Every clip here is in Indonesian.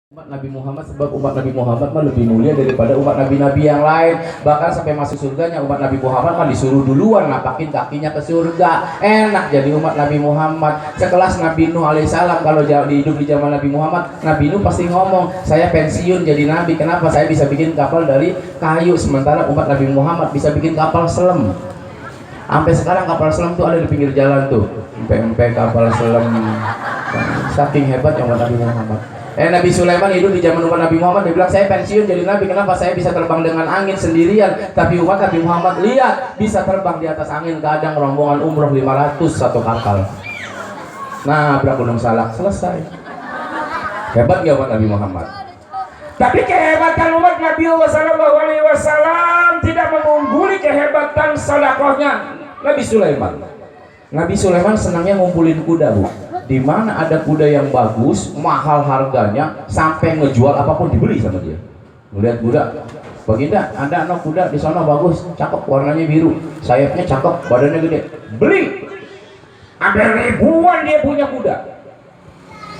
Umat Nabi Muhammad, sebab umat Nabi Muhammad mah lebih mulia daripada umat nabi-nabi yang lain. Bahkan sampai masuk surganya umat Nabi Muhammad mah disuruh duluan napakin kakinya ke surga. Enak jadi umat Nabi Muhammad. Sekelas Nabi Nuh alaihissalam, kalau hidup di zaman Nabi Muhammad, Nabi Nuh pasti ngomong, saya pensiun jadi nabi. Kenapa? Saya bisa bikin kapal dari kayu, sementara umat Nabi Muhammad bisa bikin kapal selam. Sampai sekarang kapal selam tuh ada di pinggir jalan tuh, empe-empe kapal selam. Saking hebatnya umat Nabi Muhammad. Nabi Sulaiman hidup di zaman umat Nabi Muhammad, dia bilang saya pensiun jadi nabi. Kenapa? Saya bisa terbang dengan angin sendirian. Tapi umat Nabi Muhammad lihat, bisa terbang di atas angin. Kadang rombongan umroh 500 satu kapal. Nah, berapa gunung salak selesai. Hebat ya umat Nabi Muhammad. Tapi kehebatan umat Nabi SAW tidak mengungguli kehebatan sedekahnya Nabi Sulaiman. Nabi Sulaiman senangnya ngumpulin kuda, Bu. Di mana ada kuda yang bagus, mahal harganya, sampai ngejual apapun dibeli sama dia. Melihat kuda, Baginda, ada anak kuda di sana bagus, cakep, warnanya biru, sayapnya cakep, badannya gede, beli. Ada ribuan dia punya kuda.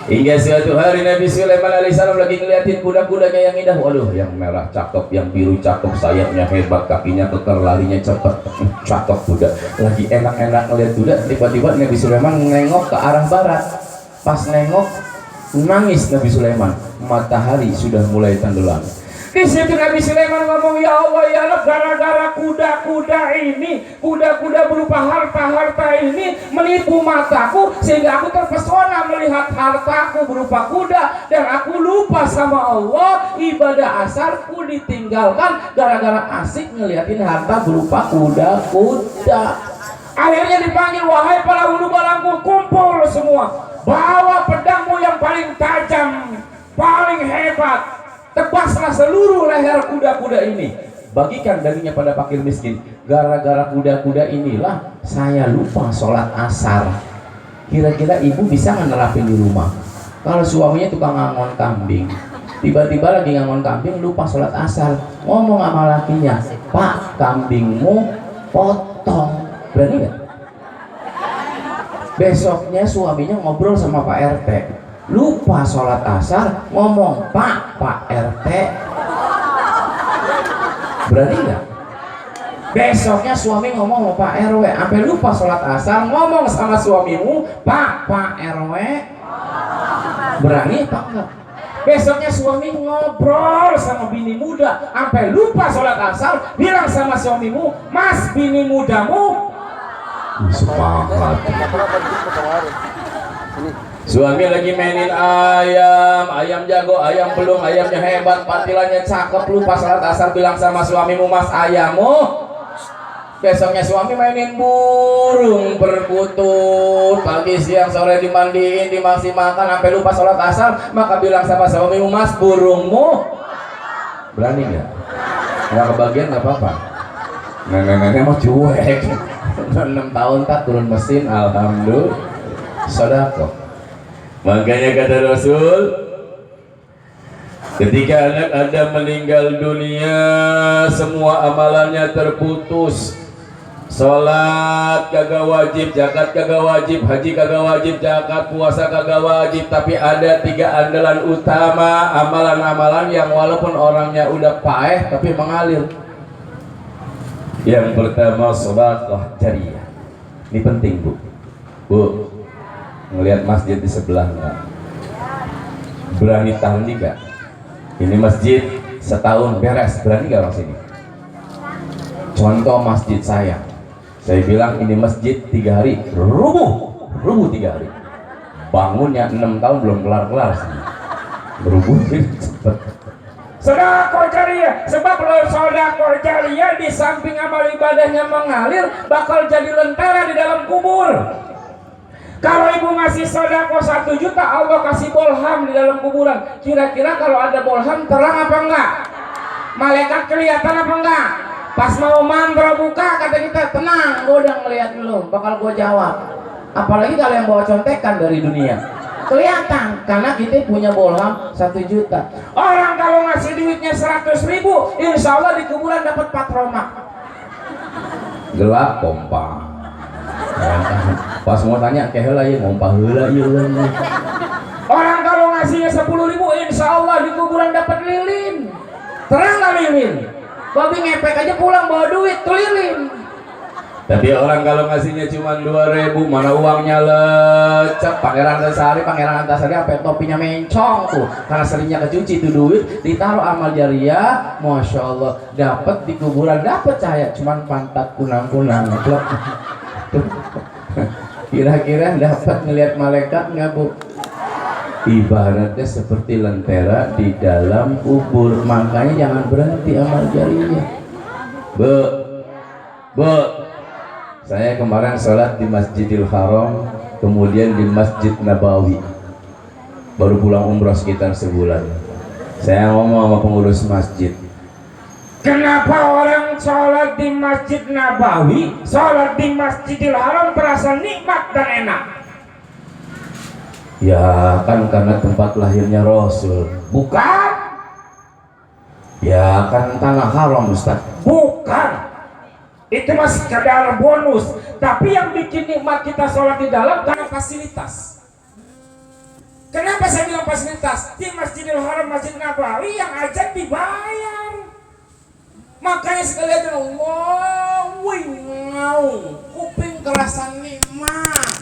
Hingga suatu hari Nabi Sulaiman alaihissalam lagi ngeliatin kuda-kudanya yang indah. Waduh, yang merah cakep, yang biru cakep, sayapnya hebat, kakinya kekar, larinya cepet, cakep kuda. Lagi enak-enak ngeliat kuda, tiba-tiba Nabi Sulaiman nengok ke arah barat. Pas nengok, nangis Nabi Sulaiman. Matahari sudah mulai tenggelam. Di situ Nabi Sulaiman ngomong, ya Allah ya Allah, gara-gara kuda-kuda ini, kuda-kuda berupa harta-harta ini menipu mataku, sehingga aku terpesona melihat hartaku berupa kuda, dan aku lupa sama Allah. Ibadah asarku ditinggalkan gara-gara asik ngeliatin harta berupa kuda-kuda. Akhirnya dipanggil, wahai para hulu balangku, kumpul semua, bawa pedangmu yang paling tajam, paling hebat, tebaslah seluruh leher kuda-kuda ini, bagikan dagingnya pada fakir miskin. Gara-gara kuda-kuda inilah saya lupa sholat asar. Kira-kira ibu bisa nggak nerapin di rumah? Kalau suaminya tukang ngangon kambing, tiba-tiba lagi ngangon kambing lupa sholat asar, ngomong sama lakinya, Pak, kambingmu potong. Berani nggak? Besoknya suaminya ngobrol sama Pak RT, lupa sholat asar, ngomong, Pak RT. Berani nggak? Besoknya suami ngomong sama Pak RW, sampai lupa sholat asar, ngomong sama suamimu, Pak RW. Berani apa enggak? Besoknya suami ngobrol sama bini muda, sampai lupa sholat asar, bilang sama suamimu, Mas, bini mudamu semangat. Suami lagi mainin ayam jago, ayam belum, ayamnya hebat, patilannya cakep, lupa sholat asar, bilang sama suamimu, Mas, ayammu. Besoknya suami mainin burung perkutut, pagi siang sore dimandiin, dimasih makan, sampai lupa sholat asar, maka bilang sama suamimu, Mas, burungmu. Berani nggak? Nggak kebagian nggak apa-apa. Nenek-nenek mau cuek. 6 tahun tak turun mesin, alhamdulillah, sedekah. Makanya kata Rasul, ketika anak Adam meninggal dunia, semua amalannya terputus. Sholat kagak wajib, zakat kagak wajib, haji kagak wajib, zakat, puasa kagak wajib. Tapi ada 3 andalan utama, amalan-amalan yang walaupun orangnya udah paeh tapi mengalir. Yang pertama, sedekah jariyah. Ini penting, Bu. Ngelihat masjid di sebelah enggak? Berani tahan enggak? Ini masjid setahun beres, berani enggak orang sini? Contoh masjid saya bilang ini masjid 3 hari rubuh 3 hari. Bangunnya 6 tahun belum kelar-kelar sih. Berubuh cepet. Sedekah jariyah, sebab sedekah jariyah di samping amal ibadahnya mengalir, bakal jadi lentera di dalam kubur. Kalau ibu ngasih sedekah 1 juta, Allah kasih bolham di dalam kuburan. Kira-kira kalau ada bolham terang apa enggak? Malaikat kelihatan apa enggak? Pas mau mantra buka, kata kita, tenang, gue udah ngeliat lu, bakal gue jawab. Apalagi kalau yang bawa contekan dari dunia, kelihatan, karena kita punya bolham 1 juta. Orang kalau ngasih duitnya 100.000, insya Allah di kuburan dapat 4 Roma. Gelap kompak. Pas mau tanya ke heula ya, mau paheula ieu. Orang kalau ngasihnya 10.000, insya Allah kuburan dapat lilin. Terang nggak lilin? Babi ngepek aja pulang bawa duit tuh lilin. Tapi orang kalau ngasihnya cuma 2.000, mana uangnya lecek. Pangeran Antasari sampai topinya mencong tuh, karena seringnya kecuci tuh duit, ditaruh amal jariah. Masya Allah, dapat di kuburan, dapat cahaya, cuman pantat kunang-kunang. Kira-kira dapat ngelihat malaikat nggak bu? Ibaratnya seperti lentera di dalam kubur, makanya jangan berhenti amal jariah. Bu, saya kemarin sholat di Masjidil Haram, kemudian di Masjid Nabawi. Baru pulang umroh sekitar sebulan. Saya ngomong sama pengurus masjid, kenapa orang sholat di Masjid Nabawi, sholat di Masjidil Haram terasa nikmat dan enak? Ya kan karena tempat lahirnya Rasul. Bukan. Ya kan tanah haram Ustaz. Bukan. Itu masih sekedar bonus, tapi yang bikin nikmat kita sholat di dalam karena fasilitas. Kenapa saya bilang fasilitas? Di Masjidil Haram, Masjid Nabawi yang azan dibayar. Makanya sekali aja Allah, wingau, kuping kerasan nikmat.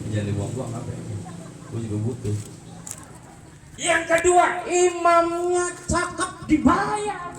Jangan dibuang-buang apa ya? Gue juga butuh. Yang kedua, imamnya cakep dibayar.